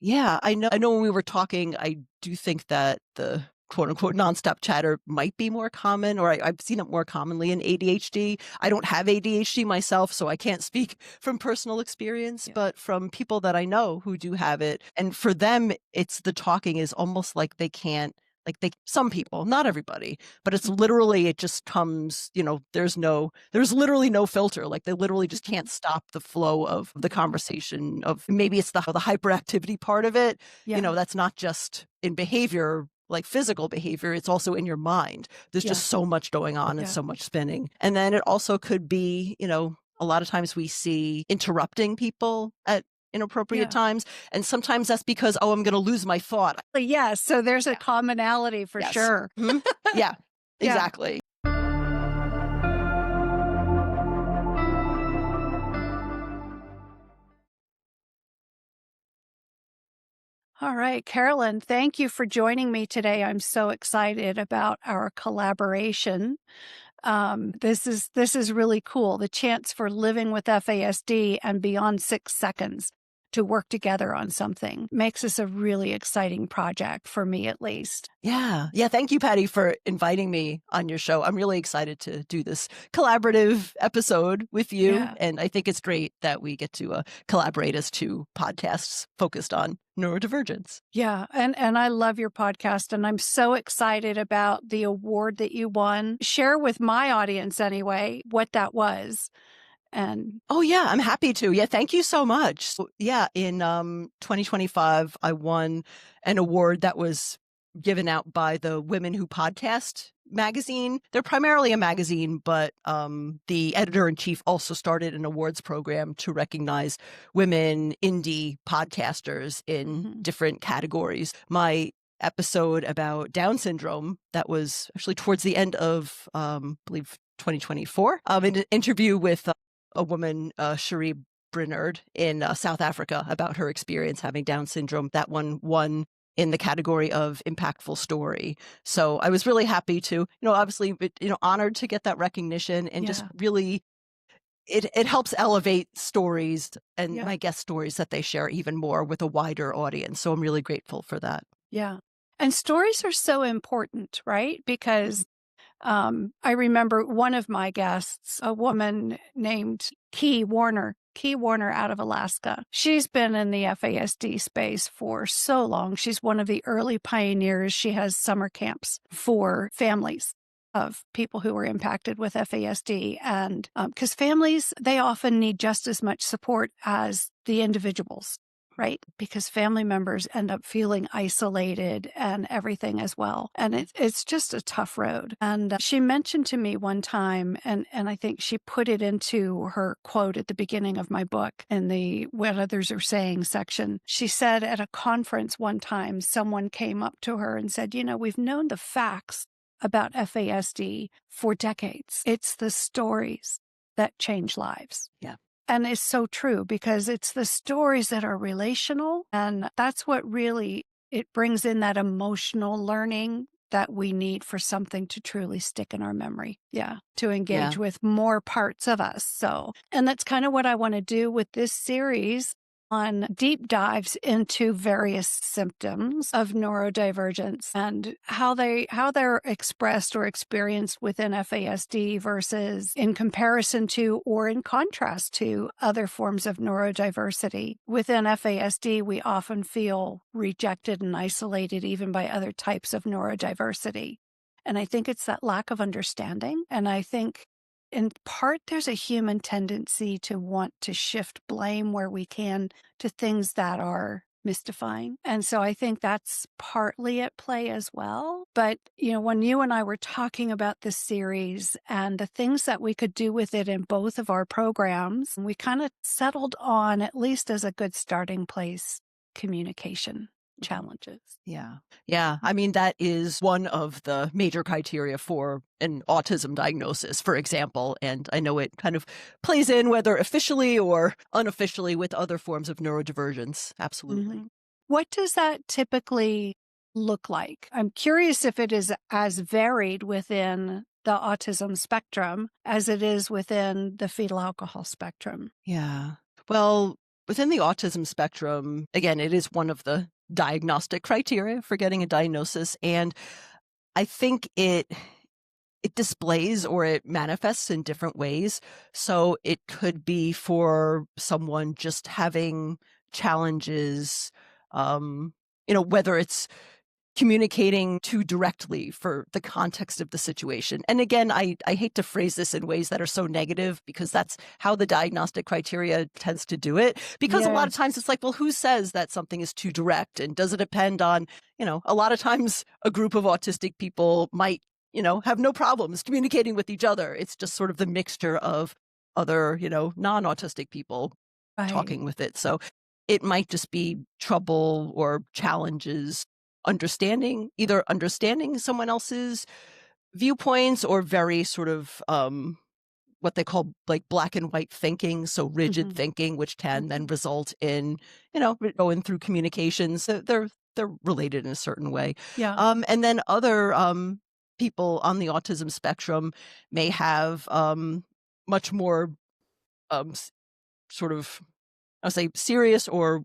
Yeah, I know when we were talking, I do think that the quote unquote nonstop chatter might be more common, or I've seen it more commonly in ADHD. I don't have ADHD myself, so I can't speak from personal experience, Yeah. but from people that I know who do have it. And for them, it's the talking is almost like they can't, like some people, not everybody, but it's Mhm. literally, it just comes, there's literally no filter. Like they literally just Mhm. can't stop the flow of the conversation of maybe it's the hyperactivity part of it. Yeah. That's not just in behavior, like physical behavior, it's also in your mind. There's Yeah. just so much going on and Yeah. so much spinning. And then it also could be, a lot of times we see interrupting people at inappropriate Yeah. times. And sometimes that's because, oh, I'm going to lose my thought. Yes. So there's a Yeah. commonality for Yes. sure. Mhm. Yeah, Yeah. exactly. All right, Carolyn, thank you for joining me today. I'm so excited about our collaboration. This is really cool. The chance for living with FASD and beyond 6 seconds to work together on something makes this a really exciting project for me, at least. Yeah. Yeah. Thank you, Patty, for inviting me on your show. I'm really excited to do this collaborative episode with you. Yeah. And I think it's great that we get to collaborate as two podcasts focused on neurodivergence. Yeah, and I love your podcast, and I'm so excited about the award that you won. Share with my audience anyway what that was. And Oh, yeah. I'm happy to. Yeah. Thank you so much. So, yeah. In 2025, I won an award that was given out by the Women Who Podcast magazine. They're primarily a magazine, but the editor-in-chief also started an awards program to recognize women indie podcasters in mhm. different categories. My episode about Down syndrome that was actually towards the end of, I believe, 2024, an interview with a woman, Cherie Brinard, in South Africa about her experience having Down syndrome. That one won in the category of impactful story. So I was really happy to, obviously, honored to get that recognition and just Yeah, really, it helps elevate stories and yeah, my guest stories that they share even more with a wider audience. So I'm really grateful for that. yeah. And stories are so important, right? Because I remember one of my guests, a woman named Key Warner out of Alaska. She's been in the FASD space for so long. She's one of the early pioneers. She has summer camps for families of people who were impacted with FASD. And because families, they often need just as much support as the individuals. Right? Because family members end up feeling isolated and everything as well. And it's just a tough road. And she mentioned to me one time, and I think she put it into her quote at the beginning of my book in the What Others Are Saying section. She said at a conference one time, someone came up to her and said, we've known the facts about FASD for decades. It's the stories that change lives. Yeah. And it's so true because it's the stories that are relational. And that's what really, it brings in that emotional learning that we need for something to truly stick in our memory. Yeah. To engage Yeah. with more parts of us. So, and that's kind of what I want to do with this series on deep dives into various symptoms of neurodivergence and how they're expressed or experienced within FASD versus in comparison to or in contrast to other forms of neurodiversity. Within FASD, we often feel rejected and isolated even by other types of neurodiversity. And I think it's that lack of understanding. And I think in part, there's a human tendency to want to shift blame where we can to things that are mystifying. And so I think that's partly at play as well. But, when you and I were talking about this series and the things that we could do with it in both of our programs, we kind of settled on, at least as a good starting place, communication challenges. Yeah. Yeah. I mean, that is one of the major criteria for an autism diagnosis, for example. And I know it kind of plays in whether officially or unofficially with other forms of neurodivergence. Absolutely. Mhm. What does that typically look like? I'm curious if it is as varied within the autism spectrum as it is within the fetal alcohol spectrum. Yeah. Well, within the autism spectrum, again, it is one of the diagnostic criteria for getting a diagnosis. And I think it displays or it manifests in different ways. So it could be for someone just having challenges, whether it's communicating too directly for the context of the situation. And again, I hate to phrase this in ways that are so negative because that's how the diagnostic criteria tends to do it. Because a lot of times it's like, well, who says that something is too direct? And does it depend on, a lot of times a group of autistic people might, have no problems communicating with each other. It's just sort of the mixture of other, non-autistic people talking with it. So it might just be trouble or challenges either understanding someone else's viewpoints or very sort of what they call like black and white thinking, so rigid thinking, which can then result in, going through communications. They're related in a certain way. Yeah. And then other people on the autism spectrum may have much more sort of, I'll say, serious or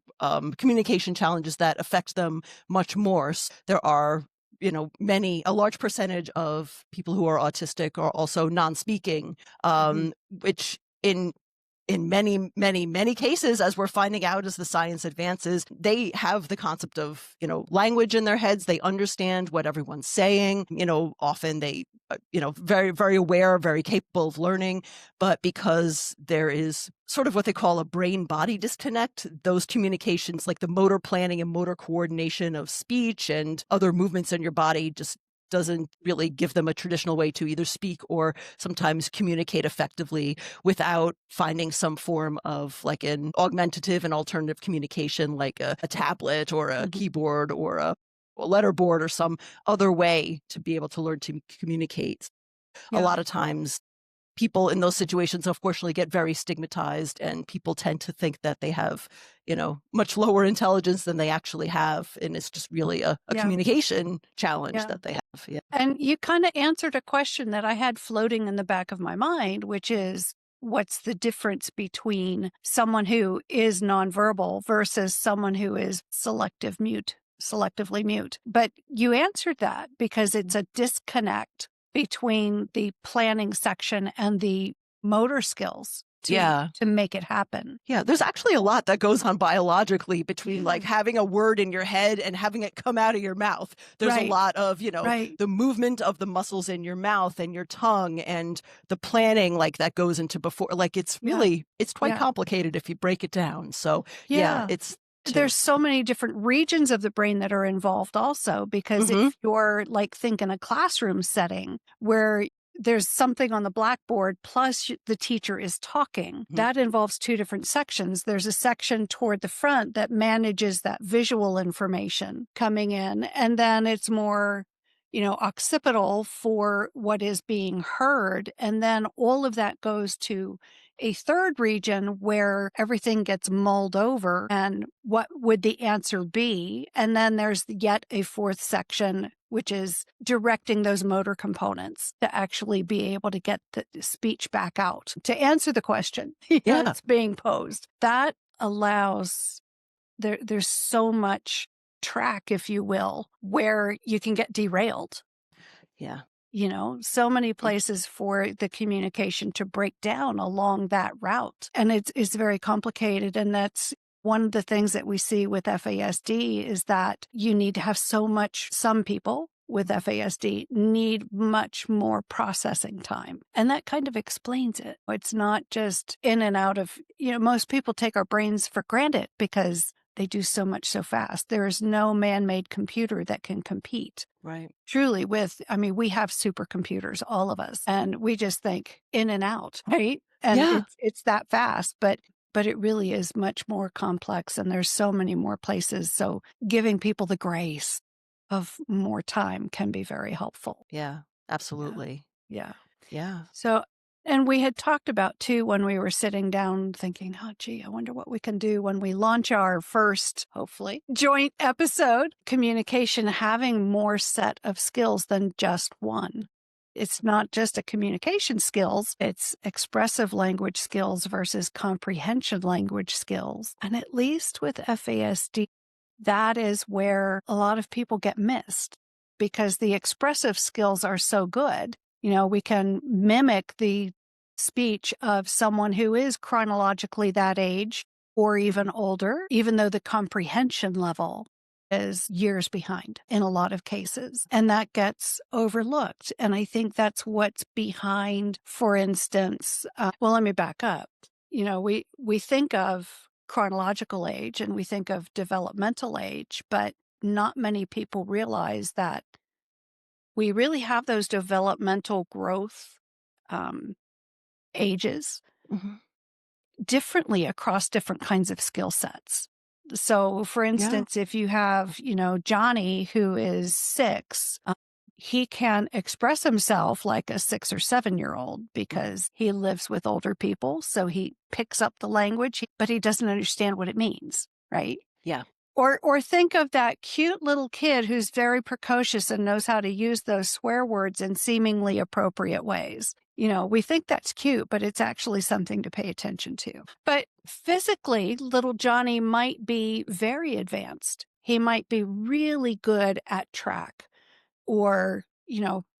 communication challenges that affect them much more. There are, a large percentage of people who are autistic are also non-speaking, which in many, many, many cases, as we're finding out as the science advances, they have the concept of, language in their heads. They understand what everyone's saying. Often they, very, very aware, very capable of learning. But because there is sort of what they call a brain-body disconnect, those communications, like the motor planning and motor coordination of speech and other movements in your body, just doesn't really give them a traditional way to either speak or sometimes communicate effectively without finding some form of like an augmentative and alternative communication, like a tablet or a keyboard or a letterboard or some other way to be able to learn to communicate. A lot of times people in those situations, unfortunately, get very stigmatized, and people tend to think that they have, much lower intelligence than they actually have. And it's just really a communication challenge that they have. Yeah. And you kind of answered a question that I had floating in the back of my mind, which is, what's the difference between someone who is nonverbal versus someone who is selectively mute? But you answered that because it's a disconnect between the planning section and the motor skills to make it happen. Yeah, there's actually a lot that goes on biologically between like having a word in your head and having it come out of your mouth. There's a lot of, the movement of the muscles in your mouth and your tongue and the planning like that goes into before. Like it's really, it's quite complicated if you break it down. So there's so many different regions of the brain that are involved also, because if you're like thinking a classroom setting where there's something on the blackboard plus the teacher is talking, that involves two different sections. There's a section toward the front that manages that visual information coming in, and then it's more, occipital for what is being heard. And then all of that goes to a third region where everything gets mulled over and what would the answer be? And then there's yet a fourth section, which is directing those motor components to actually be able to get the speech back out to answer the question that's being posed. That allows, there's so much track, if you will, where you can get derailed. Yeah. So many places for the communication to break down along that route. And it's very complicated. And that's one of the things that we see with FASD is that you need to have some people with FASD need much more processing time. And that kind of explains it. It's not just in and out of, most people take our brains for granted because they do so much so fast. There is no man-made computer that can compete. Right. Truly we have supercomputers, all of us, and we just think in and out, right? And it's that fast, but it really is much more complex, and there's so many more places. So giving people the grace of more time can be very helpful. Yeah, absolutely. Yeah. Yeah. So, and we had talked about too when we were sitting down thinking, oh, gee, I wonder what we can do when we launch our first, hopefully, joint episode. Communication having more set of skills than just one. It's not just a communication skills, it's expressive language skills versus comprehension language skills. And at least with FASD, that is where a lot of people get missed because the expressive skills are so good. We can mimic the speech of someone who is chronologically that age or even older, even though the comprehension level is years behind in a lot of cases. And that gets overlooked. And I think that's what's behind, for instance, well, let me back up. We think of chronological age and we think of developmental age, but not many people realize that we really have those developmental growth ages differently across different kinds of skill sets. So, for instance, if you have, Johnny who is 6, he can express himself like a 6 or 7-year-old because he lives with older people. So he picks up the language, but he doesn't understand what it means, right? Yeah. Or think of that cute little kid who's very precocious and knows how to use those swear words in seemingly appropriate ways. We think that's cute, but it's actually something to pay attention to. But physically, little Johnny might be very advanced. He might be really good at track or,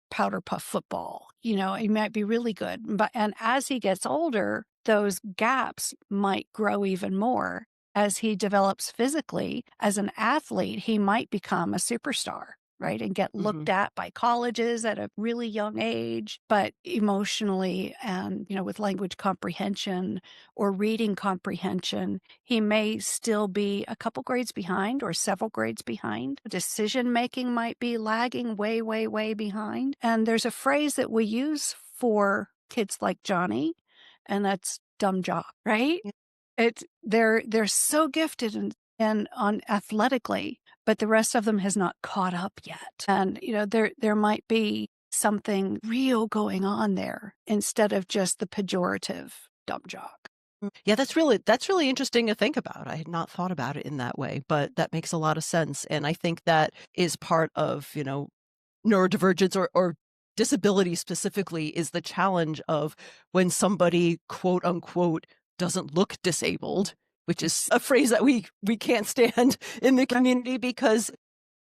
powder puff football. He might be really good. And as he gets older, those gaps might grow even more. As he develops physically as an athlete, he might become a superstar, right? And get looked at by colleges at a really young age, but emotionally and, with language comprehension or reading comprehension, he may still be a couple grades behind or several grades behind. Decision making might be lagging way, way, way behind. And there's a phrase that we use for kids like Johnny, and that's dumb jock, right? They're so gifted and on athletically, but the rest of them has not caught up yet. And there might be something real going on there instead of just the pejorative dumb jock. Yeah, that's really interesting to think about. I had not thought about it in that way, but that makes a lot of sense. And I think that is part of, neurodivergence or disability specifically is the challenge of when somebody, quote unquote, doesn't look disabled, which is a phrase that we can't stand in the community because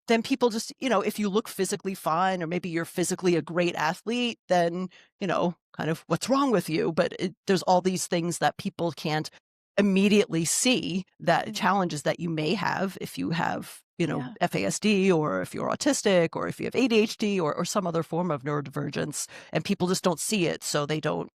then people just, if you look physically fine or maybe you're physically a great athlete, then, kind of what's wrong with you? But there's all these things that people can't immediately see, that challenges that you may have if you have, FASD or if you're autistic or if you have ADHD or some other form of neurodivergence, and people just don't see it. So they don't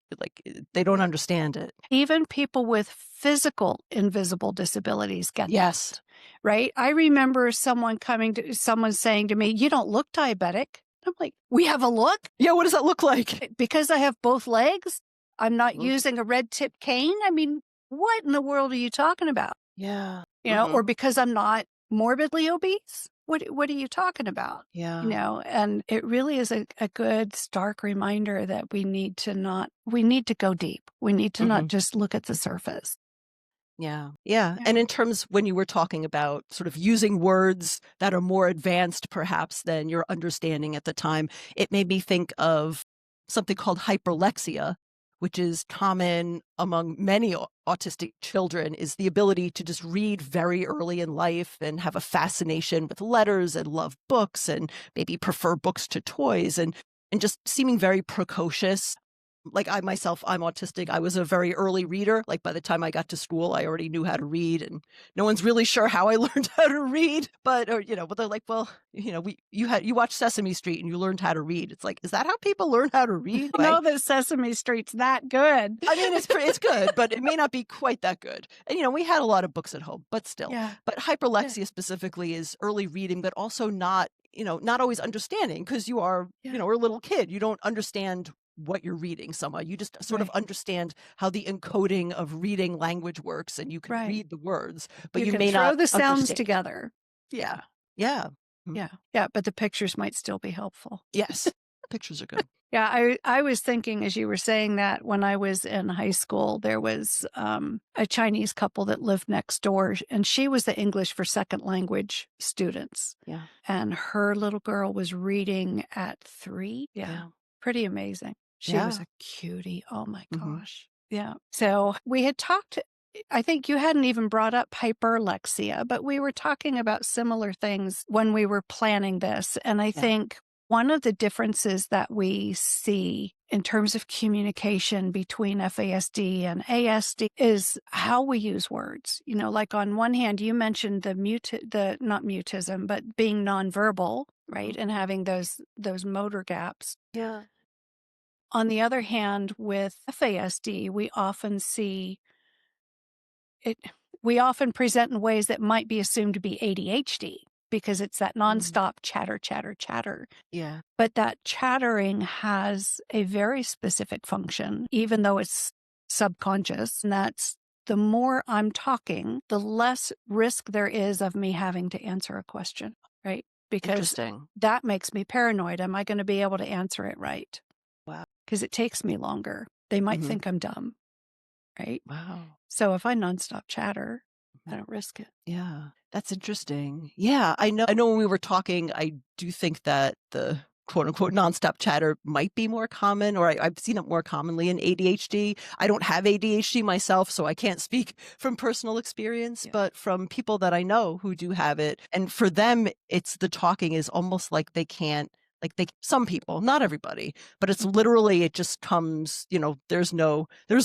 understand it. Even people with physical invisible disabilities get Yes. Right? I remember someone saying to me, "You don't look diabetic." I'm like, "We have a look?" Yeah, what does that look like? Because I have both legs, I'm not using a red tip cane. I mean, what in the world are you talking about? Yeah. Or because I'm not morbidly obese? What are you talking about? Yeah. And it really is a good stark reminder that we need to go deep. We need to not just look at the surface. Yeah. And in terms, when you were talking about sort of using words that are more advanced, perhaps, than your understanding at the time, it made me think of something called hyperlexia, which is common among many autistic children, is the ability to just read very early in life and have a fascination with letters and love books and maybe prefer books to toys and just seeming very precocious. Like I'm autistic. I was a very early reader. Like by the time I got to school, I already knew how to read, and no one's really sure how I learned how to read. But they're like, well, you watched Sesame Street and you learned how to read. It's like, is that how people learn how to read? I know that Sesame Street's that good. I mean, it's good, but it may not be quite that good. And we had a lot of books at home, but still. Yeah. But hyperlexia specifically is early reading, but also not always understanding, because you are, a little kid. You don't understand what you're reading somehow. You just sort of understand how the encoding of reading language works, and you can read the words, but you can may throw not the sounds understand. together. Yeah. Yeah, but the pictures might still be helpful. Yes. Pictures are good. Yeah, I was thinking as you were saying that, when I was in high school, there was a Chinese couple that lived next door, and she was the English for second language students. Yeah. And her little girl was reading at 3. Yeah. pretty amazing. She was Yeah. a cutie. Oh my Mhm. gosh. Yeah. So we had talked, I think you hadn't even brought up hyperlexia, but we were talking about similar things when we were planning this. And I Yeah. think one of the differences that we see in terms of communication between FASD and ASD is how we use words. You know, like on one hand, you mentioned the not mutism, but being nonverbal, right? And having those motor gaps. Yeah. On the other hand, with FASD, we often see it, we often present in ways that might be assumed to be ADHD because it's that nonstop chatter, chatter, chatter. Yeah. But that chattering has a very specific function, even though it's subconscious. And that's the more I'm talking, the less risk there is of me having to answer a question, right? Because Interesting. that makes me paranoid. Am I going to be able to answer it right? Wow. Because it takes me longer. They might Mhm. think I'm dumb, right? Wow. So if I nonstop chatter, I don't risk it. Yeah. That's interesting. Yeah, I know when we were talking, I do think that the quote unquote nonstop chatter might be more common, or I've seen it more commonly in ADHD. I don't have ADHD myself, so I can't speak from personal experience, Yeah. but from people that I know who do have it. And for them, it's the talking is almost like they can't, like some people, not everybody, but it's literally, it just comes, there's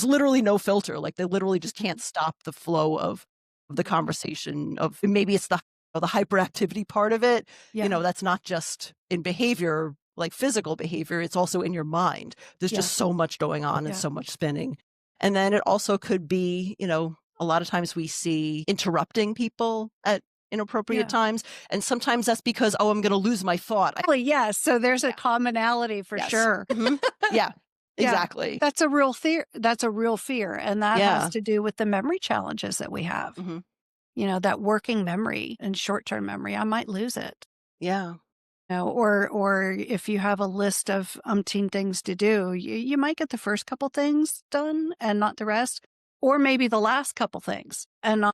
literally no filter. Like they literally just can't stop the flow of the conversation of maybe it's the hyperactivity part of it. Yeah. That's not just in behavior, like physical behavior, it's also in your mind. There's just so much going on and so much spinning. And then it also could be, a lot of times we see interrupting people at inappropriate times. And sometimes that's because, I'm going to lose my thought. Yes. So there's a commonality for sure. Yeah, exactly. That's a real fear. That's a real fear. And that has Yeah. to do with the memory challenges that we have. Mhm. That working memory and short-term memory, I might lose it. Yeah. Or if you have a list of umpteen things to do, you might get the first couple things done and not the rest, or maybe the last couple things and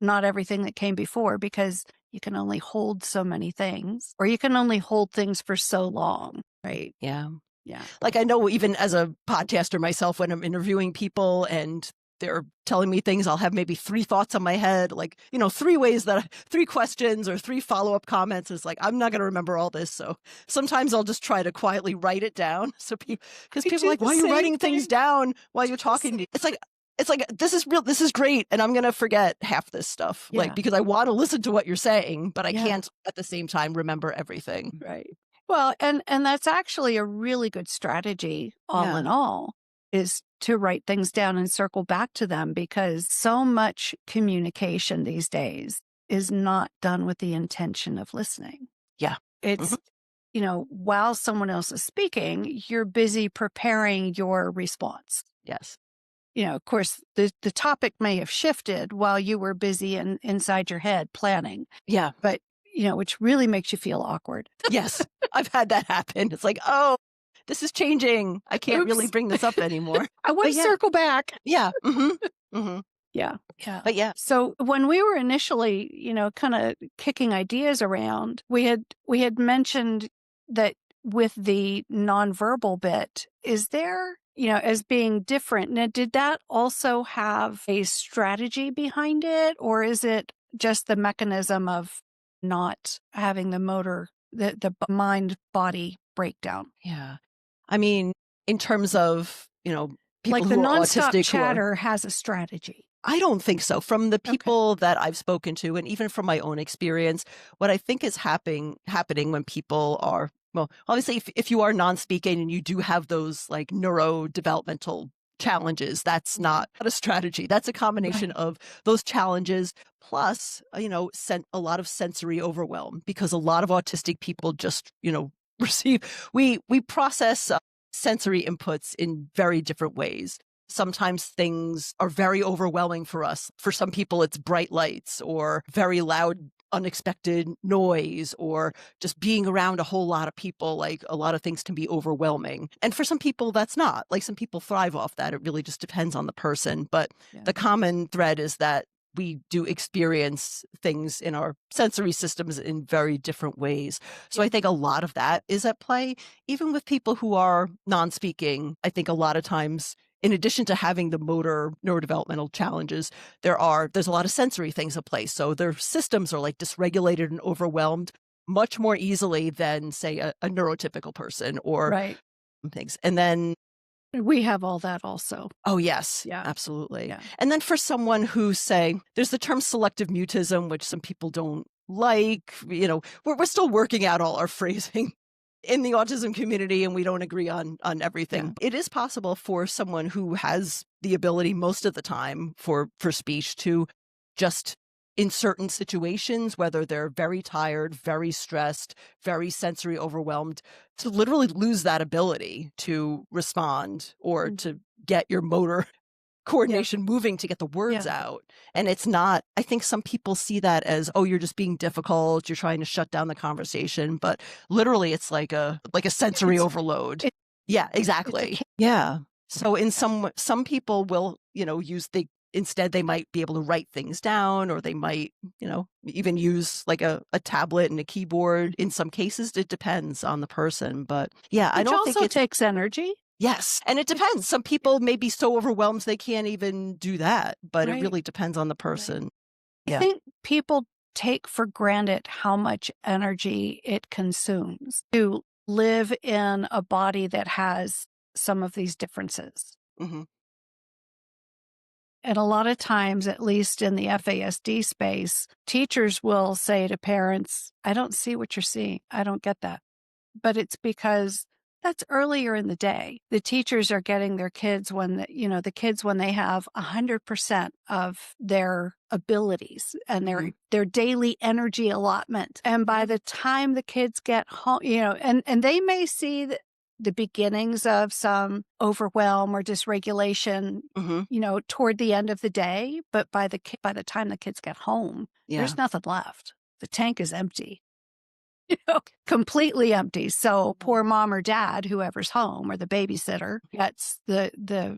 not everything that came before, because you can only hold so many things, or you can only hold things for so long, right? Yeah. Yeah. Like I know even as a podcaster myself, when I'm interviewing people and they're telling me things, I'll have maybe 3 thoughts on my head, like, 3 questions or 3 follow-up comments. It's like, I'm not going to remember all this. So sometimes I'll just try to quietly write it down. So because people are like, why are you writing things down while you're talking to me? It's like, this is real. This is great. And I'm going to forget half this stuff, like, because I want to listen to what you're saying, but I can't at the same time remember everything. Right. Well, and that's actually a really good strategy, all in all, is to write things down and circle back to them, because so much communication these days is not done with the intention of listening. Yeah. It's, while someone else is speaking, you're busy preparing your response. Yes. Of course, the topic may have shifted while you were busy inside your head planning. Yeah. But which really makes you feel awkward. Yes. I've had that happen. It's like, oh, this is changing. I can't really bring this up anymore. I want to circle back. Yeah. Mm-hmm. Mm-hmm. Yeah. Yeah. But yeah. So when we were initially, kind of kicking ideas around, we had mentioned that with the nonverbal bit, is there, as being different. Now, did that also have a strategy behind it, or is it just the mechanism of not having the motor, the mind body breakdown? Yeah. I mean, in terms of, people Like the who are nonstop autistic, chatter has a strategy. I don't think so. From the people that I've spoken to, and even from my own experience, what I think is happening when people are, well, obviously, if you are non-speaking and you do have those like neurodevelopmental challenges, that's not a strategy. That's a combination of those challenges plus, a lot of sensory overwhelm, because a lot of autistic people just, we process sensory inputs in very different ways. Sometimes things are very overwhelming for us. For some people, it's bright lights or very loud, unexpected noise, or just being around a whole lot of people. Like a lot of things can be overwhelming. And for some people, that's not. Like some people thrive off that. It really just depends on the person. But the common thread is that we do experience things in our sensory systems in very different ways. So I think a lot of that is at play. Even with people who are non-speaking, I think a lot of times, in addition to having the motor neurodevelopmental challenges, there's a lot of sensory things at play. So their systems are like dysregulated and overwhelmed much more easily than, say, a neurotypical person or Right. things. And then We have all that also. oh, yes, Yeah. absolutely. Yeah. And then for someone who, say, there's the term selective mutism, which some people don't like, we're still working out all our phrasing in the autism community, and we don't agree on everything. Yeah. It is possible for someone who has the ability most of the time for speech to just, in certain situations, whether they're very tired, very stressed, very sensory overwhelmed, to literally lose that ability to respond or to get your motor coordination moving to get the words out. And it's not, I think some people see that as, oh, you're just being difficult, you're trying to shut down the conversation, but literally it's like a sensory overload. Yeah, exactly. Yeah. So in some people will, instead they might be able to write things down, or they might, even use like a tablet and a keyboard. In some cases, it depends on the person. But yeah, I don't think it takes energy. Yes. And it depends. Some people may be so overwhelmed they can't even do that, but it really depends on the person. I think people take for granted how much energy it consumes to live in a body that has some of these differences. Mm-hmm. And a lot of times, at least in the FASD space, teachers will say to parents, I don't see what you're seeing. I don't get that. But it's because that's earlier in the day. The teachers are getting their kids when they have 100% of their abilities and their daily energy allotment. And by the time the kids get home, and they may see the beginnings of some overwhelm or dysregulation, toward the end of the day. But by the time the kids get home, there's nothing left. The tank is empty. Completely empty. So poor mom or dad, whoever's home, or the babysitter, gets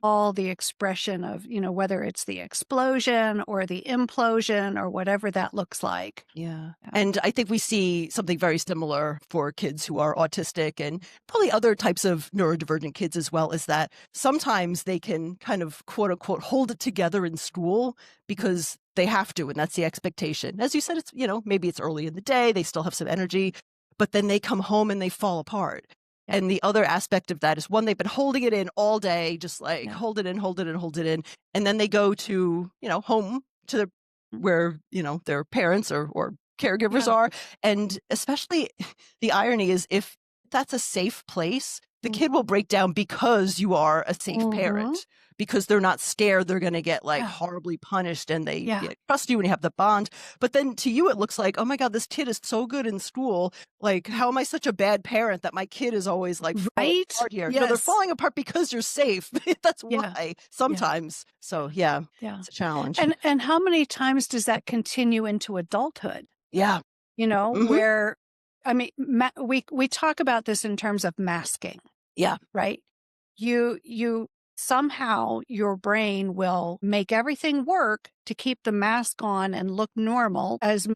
all the expression of, whether it's the explosion or the implosion or whatever that looks like. Yeah. And I think we see something very similar for kids who are autistic, and probably other types of neurodivergent kids as well, is that sometimes they can kind of, quote unquote, hold it together in school because they have to, and that's the expectation. As you said, it's, maybe it's early in the day, they still have some energy, but then they come home and they fall apart. Yeah. And the other aspect of that is, one, they've been holding it in all day, just like hold it in, hold it in, hold it in. And then they go to, home to where, their parents or caregivers are. And especially the irony is, if that's a safe place, the kid will break down because you are a safe parent, because they're not scared they're going to get horribly punished, and they trust you and you have the bond. But then to you, it looks like, oh my God, this kid is so good in school. Like, how am I such a bad parent that my kid is always like falling apart here? No, they're falling apart because you're safe. That's why sometimes. So it's a challenge. And how many times does that continue into adulthood? Yeah. Where, I mean, we talk about this in terms of masking. Yeah. Right. You somehow your brain will make everything work to keep the mask on and look normal as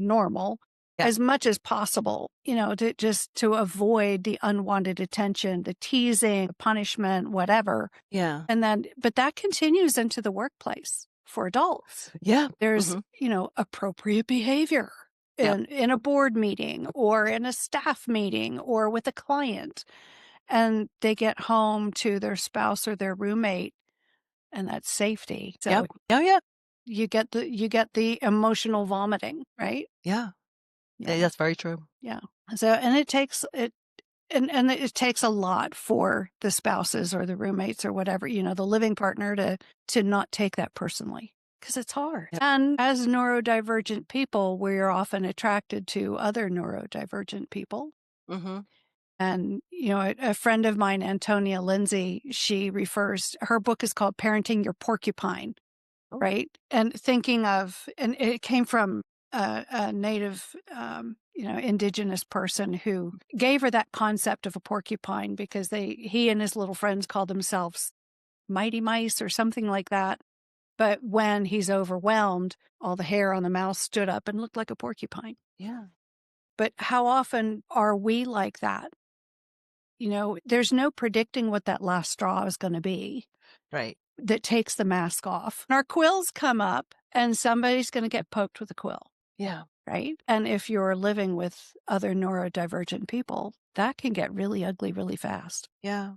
much as possible, to avoid the unwanted attention, the teasing, the punishment, whatever. Yeah. But that continues into the workplace for adults. Yeah. There's, appropriate behavior in a board meeting or in a staff meeting or with a client. And they get home to their spouse or their roommate, and that's safety. So you get the emotional vomiting, right? Yeah. That's very true. Yeah. So, and it takes a lot for the spouses or the roommates or whatever, the living partner to not take that personally, because it's hard. Yep. And as neurodivergent people, we're often attracted to other neurodivergent people. Mm-hmm. And, a friend of mine, Antonia Lindsay, her book is called Parenting Your Porcupine, right? And and it came from a native, indigenous person who gave her that concept of a porcupine because he and his little friends called themselves mighty mice or something like that. But when he's overwhelmed, all the hair on the mouth stood up and looked like a porcupine. Yeah. But how often are we like that? There's no predicting what that last straw is going to be Right. that takes the mask off. Our quills come up and somebody's going to get poked with a quill, Yeah. right? And if you're living with other neurodivergent people, that can get really ugly really fast. Yeah.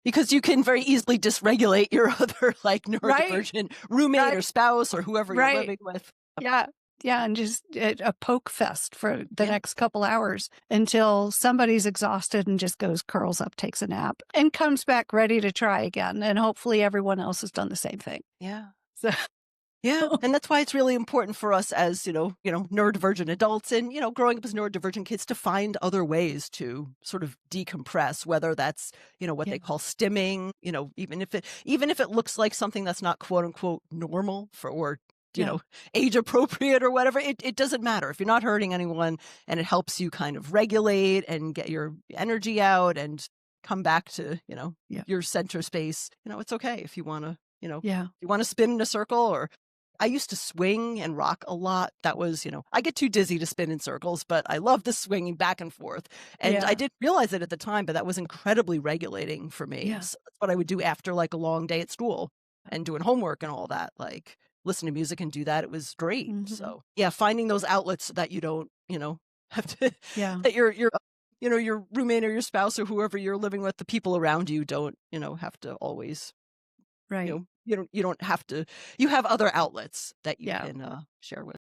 Because you can very easily dysregulate your other like neurodivergent roommate or spouse or whoever you're living with. Yeah. Yeah. And just a poke fest for the next couple hours until somebody's exhausted and just goes, curls up, takes a nap, and comes back ready to try again. And hopefully everyone else has done the same thing. Yeah. So. Yeah. And that's why it's really important for us as, neurodivergent adults and, growing up as neurodivergent kids to find other ways to sort of decompress, whether that's, what they call stimming, even if it looks like something that's not quote unquote normal or age appropriate or whatever, it doesn't matter. If you're not hurting anyone and it helps you kind of regulate and get your energy out and come back to, your center space, it's okay if you want to, you want to spin in a circle. Or I used to swing and rock a lot. That was, I get too dizzy to spin in circles, but I love the swinging back and forth. And I didn't realize it at the time, but that was incredibly regulating for me. Yeah. So that's what I would do after like a long day at school and doing homework and all that, like listen to music and do that. It was great. Mm-hmm. So finding those outlets so that you don't, have to, that your roommate or your spouse or whoever you're living with, the people around you don't, have to always, you don't have to, you have other outlets that you can share with.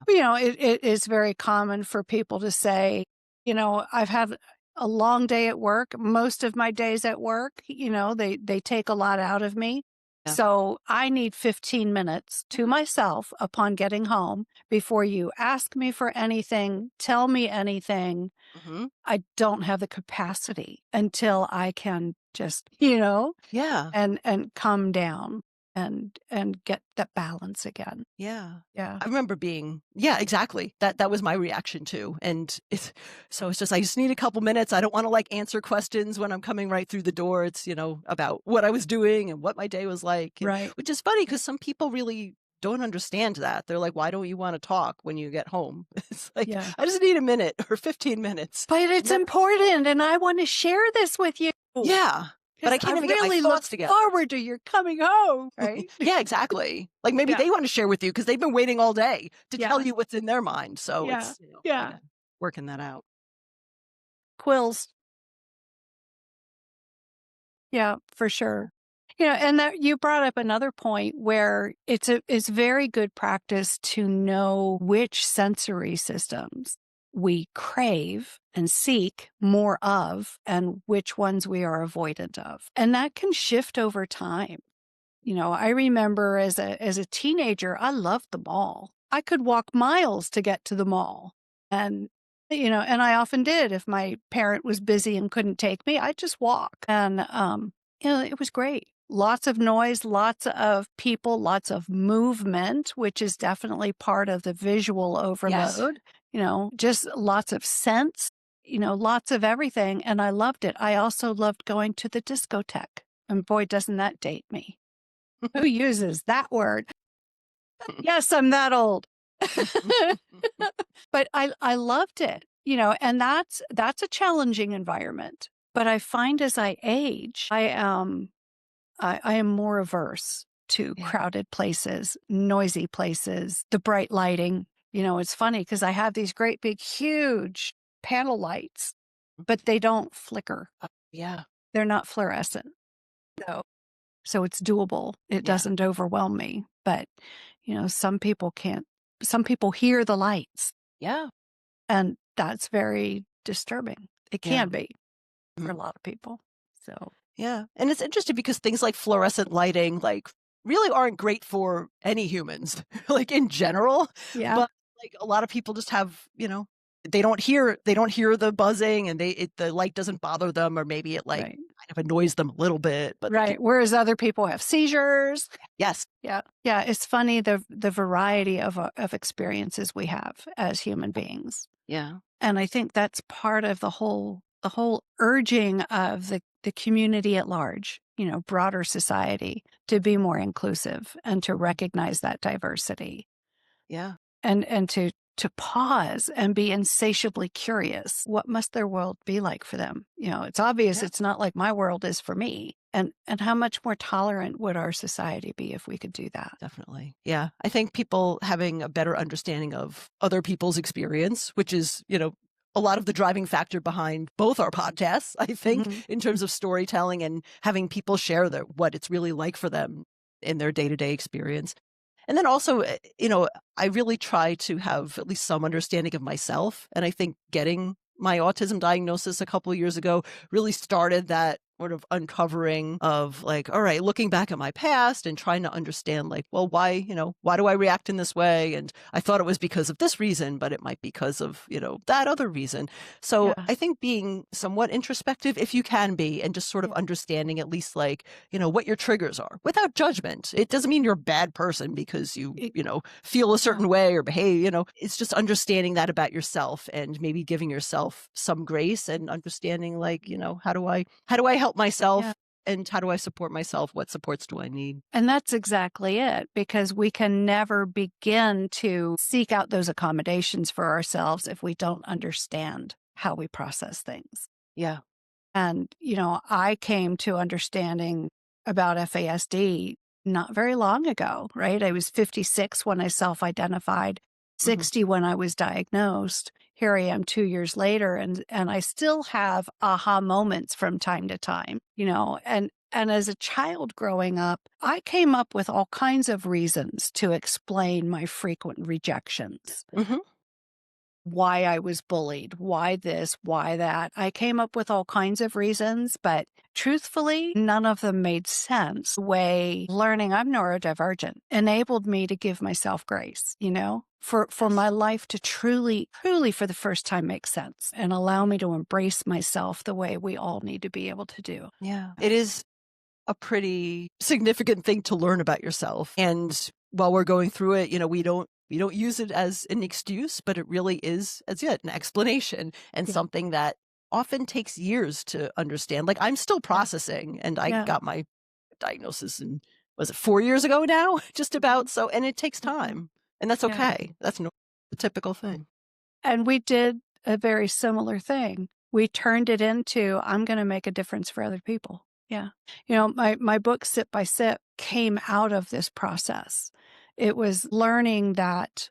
It is very common for people to say, I've had a long day at work. Most of my days at work, they take a lot out of me. Yeah. So I need 15 minutes to myself upon getting home before you ask me for anything, tell me anything. Mm-hmm. I don't have the capacity until I can just, and come down and get that balance again. Yeah. Yeah. I remember being, exactly. That was my reaction too. And it's just, I just need a couple minutes. I don't want to like answer questions when I'm coming right through the door. It's, about what I was doing and what my day was like. Right. Which is funny because some people really don't understand that. They're like, why don't you want to talk when you get home? It's like, I just need a minute or 15 minutes. But it's important. And I want to share this with you. Yeah. But I can't even get my thoughts together. Forward to your coming home, right? Yeah, exactly. Like maybe they want to share with you because they've been waiting all day to tell you what's in their mind. So it's working that out. Quills. Yeah, for sure. And that you brought up another point where it's very good practice to know which sensory systems we crave and seek more of and which ones we are avoidant of. And that can shift over time. I remember as a teenager, I loved the mall. I could walk miles to get to the mall. And, and I often did. If my parent was busy and couldn't take me, I'd just walk. And, it was great. Lots of noise, lots of people, lots of movement, which is definitely part of the visual overload. Yes. Just lots of sense, lots of everything. And I loved it. I also loved going to the discotheque. And boy, doesn't that date me. Who uses that word? Yes, I'm that old. But I loved it, and that's a challenging environment. But I find as I age, I am more averse to crowded places, noisy places, the bright lighting. It's funny because I have these great big, huge panel lights, but they don't flicker. They're not fluorescent. So it's doable. It doesn't overwhelm me. But, some people can't. Some people hear the lights. Yeah. And that's very disturbing. It can be for a lot of people. So. Yeah. And it's interesting because things like fluorescent lighting, like, really aren't great for any humans, like in general. Yeah. But like a lot of people just have, they don't hear the buzzing and the light doesn't bother them, or maybe it kind of annoys them a little bit. But whereas other people have seizures. Yes. Yeah. Yeah. It's funny the variety of experiences we have as human beings. Yeah. And I think that's part of the whole urging of the the community at large, broader society, to be more inclusive and to recognize that diversity. Yeah. And to pause and be insatiably curious. What must their world be like for them? It's obvious it's not like my world is for me. And how much more tolerant would our society be if we could do that? Definitely. Yeah. I think people having a better understanding of other people's experience, which is, a lot of the driving factor behind both our podcasts, I think, in terms of storytelling and having people share what it's really like for them in their day-to-day experience. And then also, I really try to have at least some understanding of myself. And I think getting my autism diagnosis a couple of years ago really started that sort of uncovering of like, all right, looking back at my past and trying to understand like, well, why do I react in this way? And I thought it was because of this reason, but it might be because of, that other reason. So I think being somewhat introspective, if you can be, and just sort of understanding at least like, what your triggers are without judgment. It doesn't mean you're a bad person because you feel a certain way or behave, it's just understanding that about yourself and maybe giving yourself some grace and understanding like, how do I help myself and how do I support myself? What supports do I need? And that's exactly it, because we can never begin to seek out those accommodations for ourselves if we don't understand how we process things. Yeah. And, I came to understanding about FASD not very long ago, right? I was 56 when I self-identified, 60 when I was diagnosed. Here I am 2 years later, and I still have aha moments from time to time, and as a child growing up, I came up with all kinds of reasons to explain my frequent rejections. Why I was bullied, why this, why that. I came up with all kinds of reasons, but truthfully, none of them made sense. The way learning I'm neurodivergent enabled me to give myself grace, for my life to truly, truly for the first time make sense and allow me to embrace myself the way we all need to be able to do. Yeah. It is a pretty significant thing to learn about yourself. And while we're going through it, we don't use it as an excuse, but it really is, as yet, an explanation and something that often takes years to understand. Like I'm still processing, and I got my diagnosis in, was it 4 years ago now? Just about. So, and it takes time, and that's okay. That's the typical thing. And we did a very similar thing. We turned it into, I'm going to make a difference for other people. Yeah. My book, Sip by Sip, came out of this process. It was learning that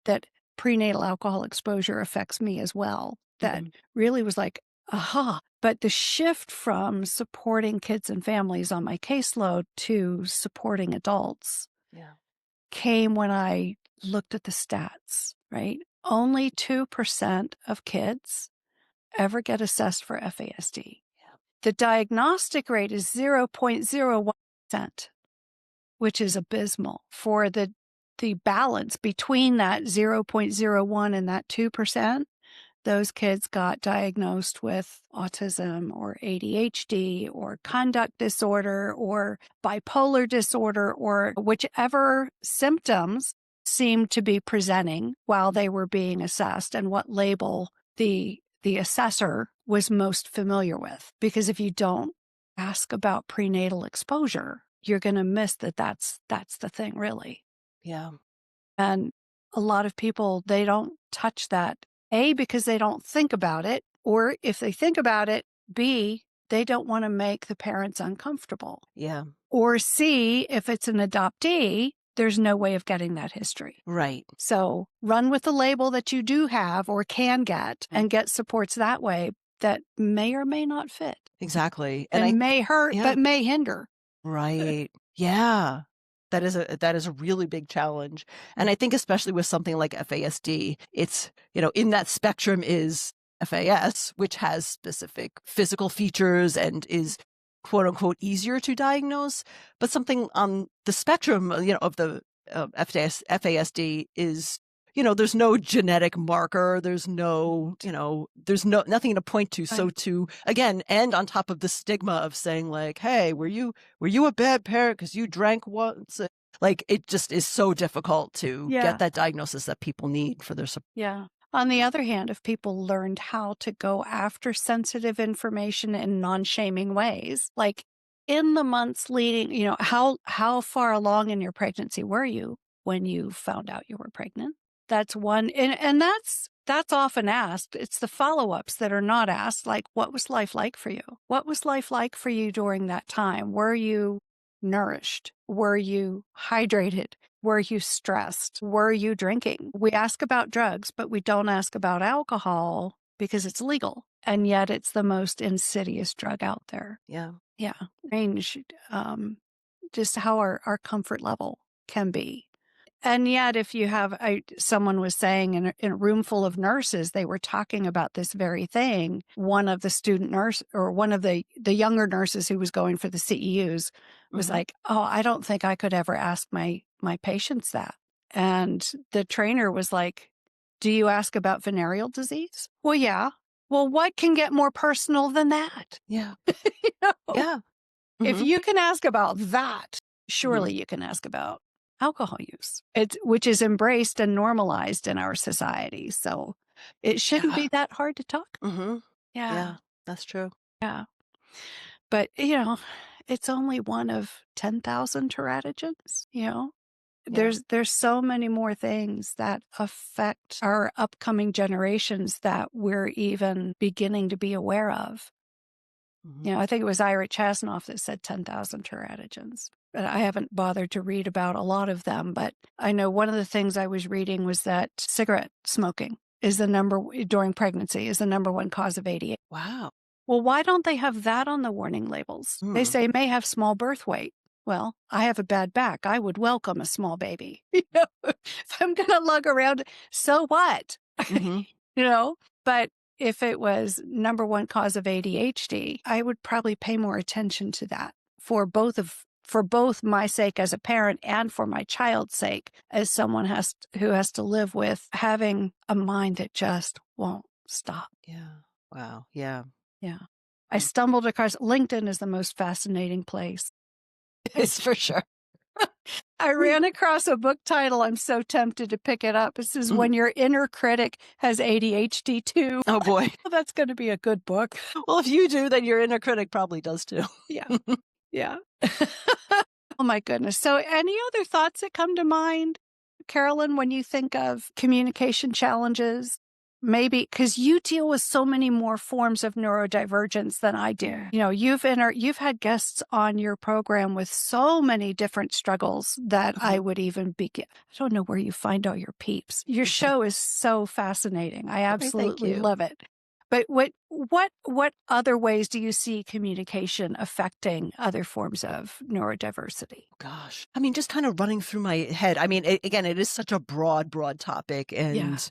that prenatal alcohol exposure affects me as well. That really was like, aha. But the shift from supporting kids and families on my caseload to supporting adults came when I looked at the stats, right? Only 2% of kids ever get assessed for FASD. The diagnostic rate is 0.01%, which is abysmal. For the balance between that 0.01 and that 2%, those kids got diagnosed with autism or ADHD or conduct disorder or bipolar disorder or whichever symptoms seemed to be presenting while they were being assessed and what label the assessor was most familiar with. Because if you don't ask about prenatal exposure, you're going to miss that's the thing, really. Yeah. And a lot of people, they don't touch that, A, because they don't think about it, or if they think about it, B, they don't want to make the parents uncomfortable. Yeah. Or C, if it's an adoptee, there's no way of getting that history. Right. So run with the label that you do have or can get and get supports that way that may or may not fit. Exactly. And may hurt, but may hinder. Right. Yeah. That is a really big challenge. And I think especially with something like FASD, it's, in that spectrum is FAS, which has specific physical features and is quote unquote easier to diagnose. But something on the spectrum, of the FASD is, there's no genetic marker. There's no, nothing to point to. Right. So to, again, end on top of the stigma of saying like, hey, were you a bad parent because you drank once? Like, it just is so difficult to get that diagnosis that people need for their support. Yeah. On the other hand, if people learned how to go after sensitive information in non-shaming ways, like in the months leading, how far along in your pregnancy were you when you found out you were pregnant? That's one, and that's often asked. It's the follow-ups that are not asked, like, what was life like for you? What was life like for you during that time? Were you nourished? Were you hydrated? Were you stressed? Were you drinking? We ask about drugs, but we don't ask about alcohol because it's legal. And yet it's the most insidious drug out there. Yeah. Yeah. Range, just how our comfort level can be. And yet, if you have, someone was saying in a room full of nurses, they were talking about this very thing. One of the student nurse, or one of the younger nurses who was going for the CEUs was like, "Oh, I don't think I could ever ask my patients that." And the trainer was like, "Do you ask about venereal disease?" "Well, yeah." "Well, what can get more personal than that?" Yeah. You know? Yeah. If Mhm. you can ask about that, Mhm. surely you can ask about alcohol use, which is embraced and normalized in our society. So it shouldn't Yeah. be that hard to talk. Mhm. Yeah. Yeah. That's true. Yeah. But, it's only one of 10,000 teratogens. Yeah. There's so many more things that affect our upcoming generations that we're even beginning to be aware of. Mhm. I think it was Ira Chasnoff that said 10,000 teratogens. But I haven't bothered to read about a lot of them. But I know one of the things I was reading was that cigarette smoking is during pregnancy is the number one cause of ADHD. Wow. Well, why don't they have that on the warning labels? They Mm. say may have small birth weight. Well, I have a bad back. I would welcome a small baby. If I'm going to lug around, so what? Mhm. But if it was number one cause of ADHD, I would probably pay more attention to that for both my sake as a parent and for my child's sake as someone who has to live with having a mind that just won't stop. Yeah. Wow. Yeah. Yeah. I Mm. stumbled across LinkedIn is the most fascinating place. It's for sure. I ran across a book title. I'm so tempted to pick it up. It says, Mhm. When Your Inner Critic Has ADHD Too. Oh boy. Oh, that's going to be a good book. Well, if you do, then your inner critic probably does too. Yeah. Yeah. Oh my goodness. So any other thoughts that come to mind, Carolyn, when you think of communication challenges? Maybe because you deal with so many more forms of neurodivergence than I do. You've had guests on your program with so many different struggles that I would even begin. I don't know where you find all your peeps. Your show is so fascinating. I Thank absolutely you. love it. But what other ways do you see communication affecting other forms of neurodiversity? Gosh. I mean, just kind of running through my head. I mean, again, it is such a broad topic. Yeah. And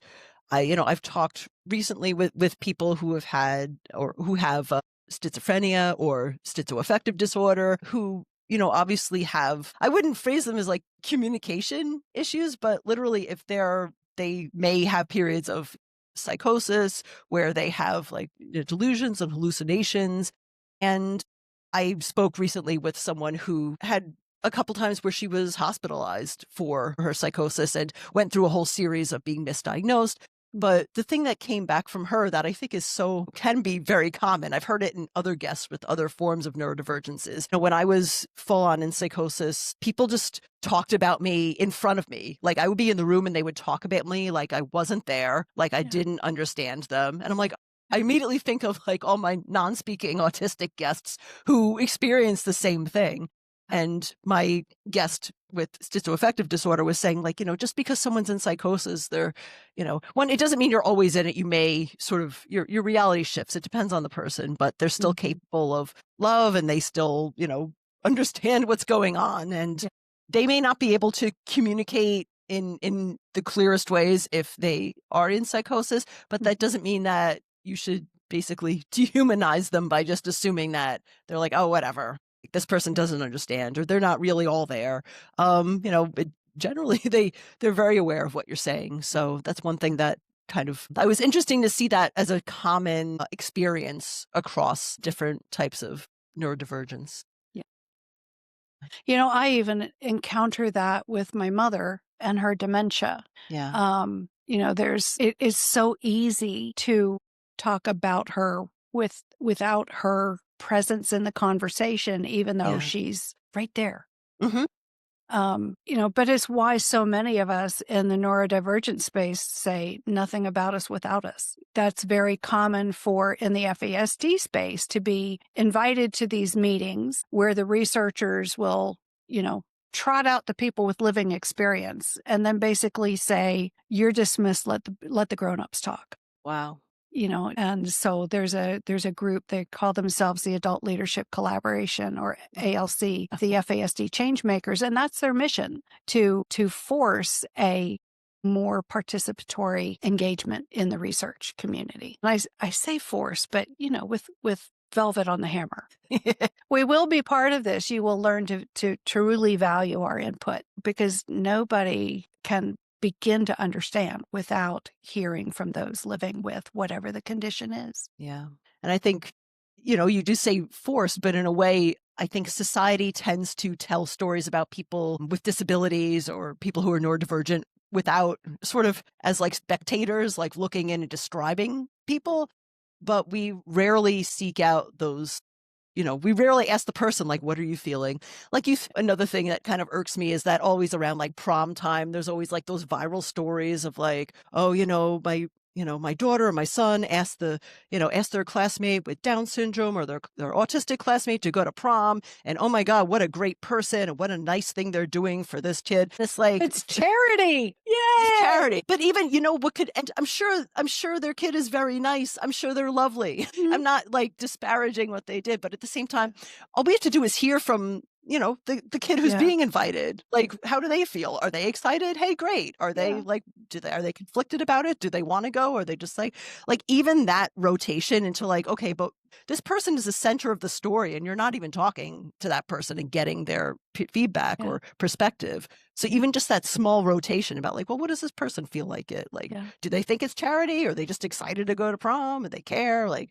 I've talked recently with people who have had or who have schizophrenia or schizoaffective disorder who, obviously have, I wouldn't phrase them as like communication issues, but literally if they may have periods of psychosis where they have like delusions and hallucinations. And I spoke recently with someone who had a couple times where she was hospitalized for her psychosis and went through a whole series of being misdiagnosed. But the thing that came back from her that I think can be very common, I've heard it in other guests with other forms of neurodivergence is, when I was full on in psychosis, people just talked about me in front of me. Like I would be in the room and they would talk about me like I wasn't there, like I didn't understand them. And I'm like, I immediately think of like all my non-speaking autistic guests who experience the same thing. And my guest with schizoaffective disorder was saying like, just because someone's in psychosis, they're, one, it doesn't mean you're always in it. You may sort of, your reality shifts. It depends on the person, but they're still capable of love and they still, understand what's going on. And they may not be able to communicate in the clearest ways if they are in psychosis, but that doesn't mean that you should basically dehumanize them by just assuming that they're like, oh, whatever, this person doesn't understand or they're not really all there. Generally they're very aware of what you're saying. So that's one thing that I was interesting to see that as a common experience across different types of neurodivergence. I even encounter that with my mother and her dementia. Yeah. it is so easy to talk about her without her presence in the conversation, even though she's right there. Mm-hmm. But it's why so many of us in the neurodivergent space say nothing about us without us. That's very common in the FASD space to be invited to these meetings where the researchers will, trot out the people with living experience and then basically say, you're dismissed, let the grown-ups talk. Wow. And so there's a group, they call themselves the Adult Leadership Collaboration, or ALC, the FASD change makers, and that's their mission, to force a more participatory engagement in the research community. And I say force, but with velvet on the hammer. We will be part of this. You will learn to truly value our input, because nobody can begin to understand without hearing from those living with whatever the condition is. Yeah. And I think, you do say force, but in a way, I think society tends to tell stories about people with disabilities or people who are neurodivergent without sort of as like spectators, like looking in and describing people. But we rarely seek out those, we rarely ask the person, like, what are you feeling? Like another thing that kind of irks me is that always around like prom time, there's always like those viral stories of like, oh, my daughter or my son asked their classmate with Down syndrome or their autistic classmate to go to prom. And oh my God, what a great person and what a nice thing they're doing for this kid. And it's like, it's charity. Yeah. It's charity. But even, and I'm sure their kid is very nice. I'm sure they're lovely. Mm-hmm. I'm not like disparaging what they did, but at the same time, all we have to do is hear from the kid who's being invited. Like, how do they feel? Are they excited? Hey, great. Are they like, are they conflicted about it? Do they want to go? Or are they just like even that rotation into like, okay, but this person is the center of the story and you're not even talking to that person and getting their feedback or perspective. So even just that small rotation about like, well, what does this person feel like it? Like, do they think it's charity? Or are they just excited to go to prom? And they care? Like,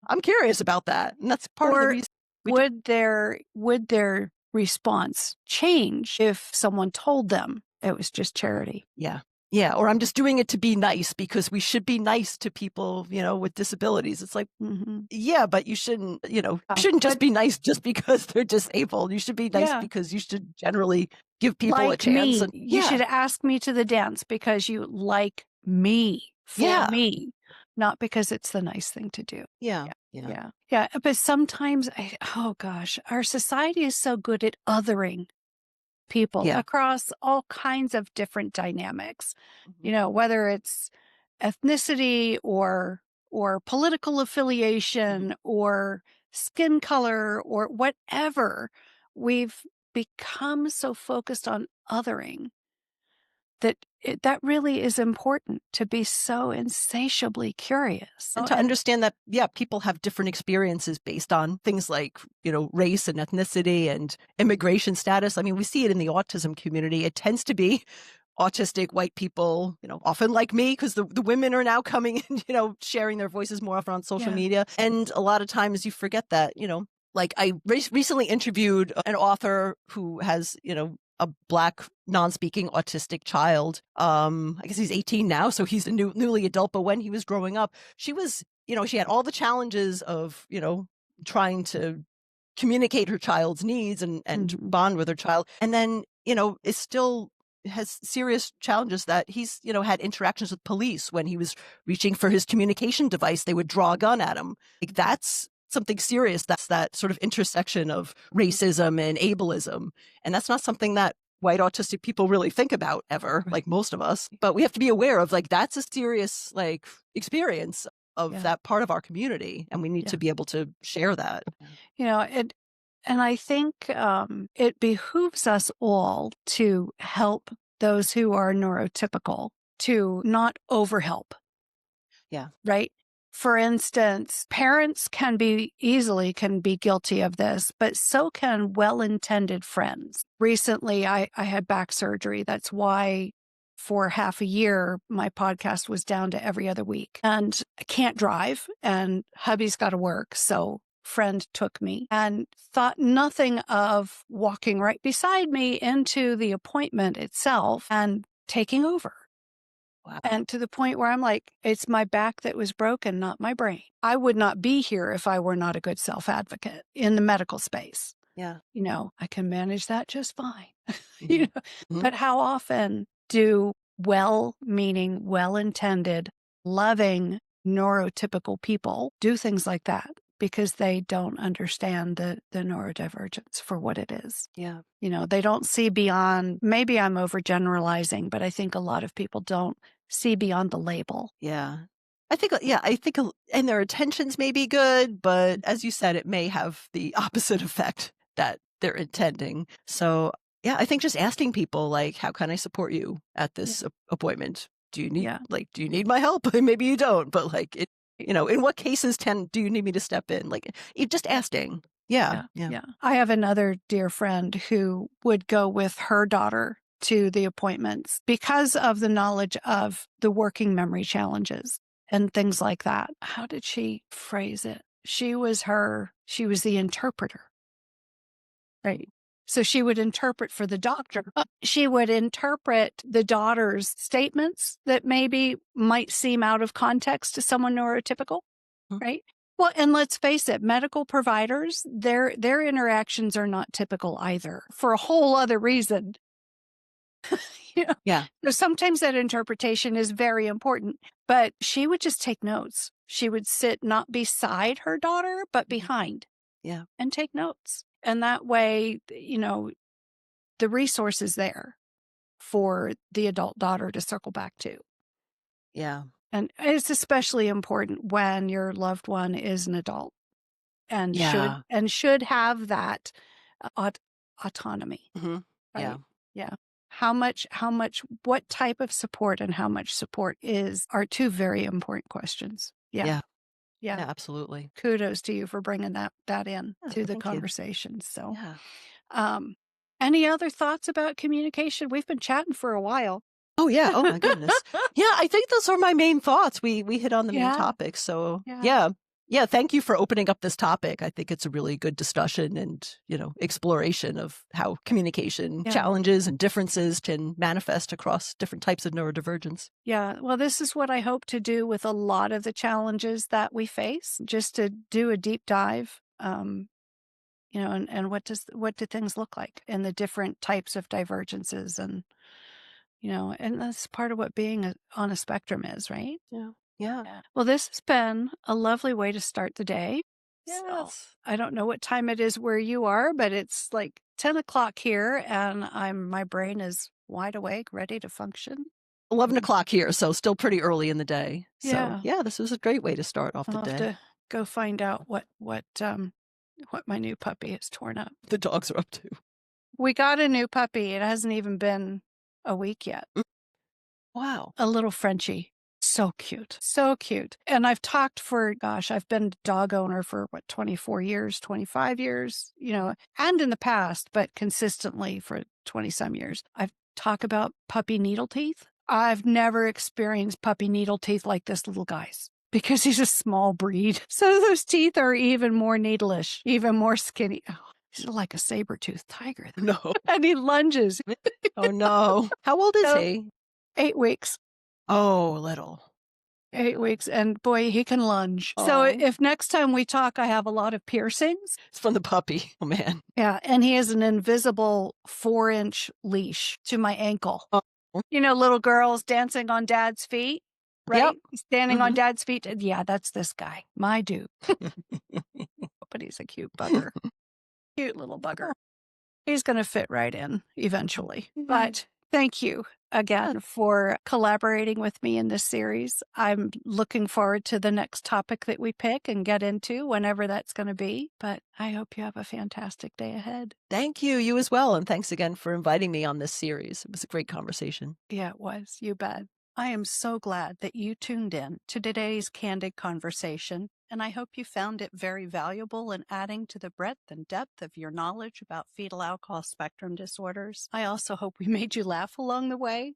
I'm curious about that. And that's part of the reason. Would their response change if someone told them it was just charity? Yeah. Yeah. Or I'm just doing it to be nice because we should be nice to people, with disabilities. It's like, yeah, but you shouldn't, just be nice just because they're disabled. You should be nice because you should generally give people a chance. And, you should ask me to the dance because you like me for me, not because it's the nice thing to do. Yeah. But sometimes, our society is so good at othering people across all kinds of different dynamics, whether it's ethnicity or political affiliation or skin color or whatever. We've become so focused on othering that really is important, to be so insatiably curious. And to understand that, people have different experiences based on things like, race and ethnicity and immigration status. I mean, we see it in the autism community. It tends to be autistic white people, often like me, because the women are now coming and, sharing their voices more often on social media. And a lot of times you forget that, like I recently interviewed an author who has, a Black non-speaking autistic child. I guess he's 18 now, so he's a newly adult. But when he was growing up, she was, she had all the challenges of, trying to communicate her child's needs and bond with her child. And then, it still has serious challenges that he's, had interactions with police when he was reaching for his communication device. They would draw a gun at him. Like, that's something serious. That's that sort of intersection of racism and ableism. And that's not something that white autistic people really think about ever, like most of us. But we have to be aware of like, that's a serious like experience of that part of our community. And we need to be able to share that. And I think it behooves us all to help those who are neurotypical to not overhelp. Yeah. Right? For instance, parents can be guilty of this, but so can well-intended friends. Recently, I had back surgery. That's why for half a year, my podcast was down to every other week. And I can't drive, and hubby's got to work. So friend took me and thought nothing of walking right beside me into the appointment itself and taking over. Wow. And to the point where I'm like, it's my back that was broken, not my brain. I would not be here if I were not a good self-advocate in the medical space. Yeah. I can manage that just fine. Mhm. Mhm. But how often do well-meaning, well-intended, loving, neurotypical people do things like that because they don't understand the neurodivergence for what it is? Yeah. They don't see beyond, maybe I'm overgeneralizing, but I think a lot of people don't see beyond the label. Yeah. I think, and their intentions may be good, but as you said, it may have the opposite effect that they're intending. So, yeah, I think just asking people, like, how can I support you at Yeah. this appointment? Do you need, Yeah. do you need my help? Maybe you don't, but in what cases do you need me to step in? Like, just asking. Yeah. Yeah. Yeah. I have another dear friend who would go with her daughter to the appointments because of the knowledge of the working memory challenges and things like that. How did she phrase it? She was the interpreter, right? So she would interpret for the doctor. She would interpret the daughter's statements that maybe might seem out of context to someone neurotypical, Mhm. right? Well, and let's face it, medical providers, their interactions are not typical either for a whole other reason. Yeah. So sometimes that interpretation is very important, but she would just take notes. She would sit not beside her daughter, but behind Yeah. and take notes. And that way, the resource is there for the adult daughter to circle back to. Yeah. And it's especially important when your loved one is an adult and Yeah. should have that autonomy, Hmm. Yeah. right? Yeah. What type of support and how much support are two very important questions. Yeah. Yeah. Yeah. Yeah. Absolutely. Kudos to you for bringing that in Yeah, to the thank you. conversation. So, Yeah. um, any other thoughts about communication? We've been chatting for a while. Oh, yeah. Oh, my goodness. Yeah, I think those are my main thoughts. We hit on the main Yeah. topics. So, Yeah. yeah. Yeah, thank you for opening up this topic. I think it's a really good discussion and, exploration of how communication Yeah. challenges and differences can manifest across different types of neurodivergence. Yeah. Well, this is what I hope to do with a lot of the challenges that we face, just to do a deep dive. And what do things look like in the different types of divergences and that's part of what being on a spectrum is, right? Yeah. Yeah. Yeah. Well, this has been a lovely way to start the day. So Yes. I don't know what time it is where you are, but it's like 10 o'clock here and my brain is wide awake, ready to function. 11 o'clock here, so still pretty early in the day. So, Yeah. yeah, this was a great way to start off the I'll have day. to go find out what my new puppy has torn up. The dogs are up to. We got a new puppy. It hasn't even been a week yet. Wow. A little Frenchie. So cute. So cute. And I've been a dog owner for 24 years, 25 years, and in the past, but consistently for 20 some years. I've talked about puppy needle teeth. I've never experienced puppy needle teeth like this little guy's because he's a small breed. So those teeth are even more needlish, even more skinny. Oh, he's like a saber-toothed tiger. No. And he lunges. Oh, no. How old is So, he? 8 weeks. Oh, little. 8 weeks, and boy, he can lunge. So Oh. if next time we talk, I have a lot of piercings. It's from the puppy. Oh, man. Yeah, and he has an invisible 4-inch leash to my ankle. Oh. Little girls dancing on dad's feet, right? Yep. Standing on Mhm. dad's feet. Yeah, that's this guy, my dude. But he's a cute bugger. Cute little bugger. He's going to fit right in eventually. But thank you again for collaborating with me in this series. I'm looking forward to the next topic that we pick and get into whenever that's going to be. But I hope you have a fantastic day ahead. Thank you. You as well. And thanks again for inviting me on this series. It was a great conversation. Yeah, it was. You bet. I am so glad that you tuned in to today's candid conversation, and I hope you found it very valuable in adding to the breadth and depth of your knowledge about fetal alcohol spectrum disorders. I also hope we made you laugh along the way.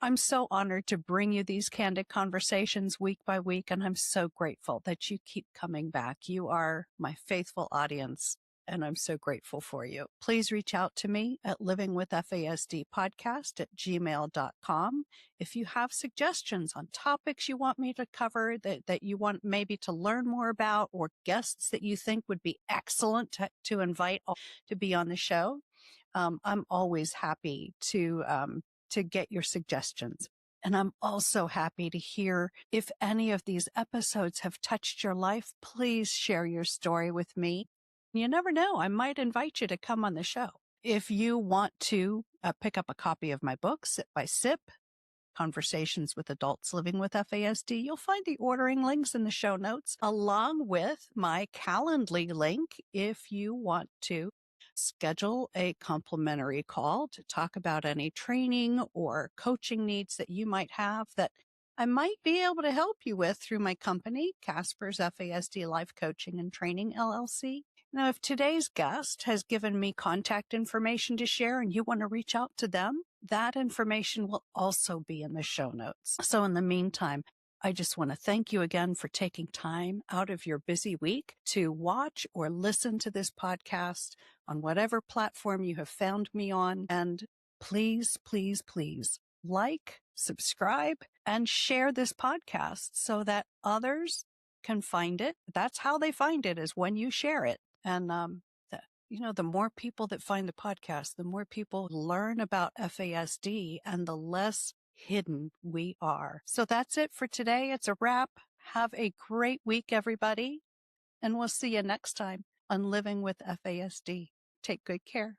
I'm so honored to bring you these candid conversations week by week, and I'm so grateful that you keep coming back. You are my faithful audience. And I'm so grateful for you. Please reach out to me at livingwithfasdpodcast@gmail.com. If you have suggestions on topics you want me to cover, that you want maybe to learn more about, or guests that you think would be excellent to invite to be on the show, I'm always happy to get your suggestions. And I'm also happy to hear if any of these episodes have touched your life. Please share your story with me. You never know, I might invite you to come on the show. If you want to pick up a copy of my book, Sip by Sip, Conversations with Adults Living with FASD, you'll find the ordering links in the show notes, along with my Calendly link if you want to schedule a complimentary call to talk about any training or coaching needs that you might have that I might be able to help you with through my company, Kasper's FASD Life Coaching and Training, LLC. Now, if today's guest has given me contact information to share and you want to reach out to them, that information will also be in the show notes. So in the meantime, I just want to thank you again for taking time out of your busy week to watch or listen to this podcast on whatever platform you have found me on. And please, please, please like, subscribe, and share this podcast so that others can find it. That's how they find it, is when you share it. And, the more people that find the podcast, the more people learn about FASD and the less hidden we are. So that's it for today. It's a wrap. Have a great week, everybody. And we'll see you next time on Living with FASD. Take good care.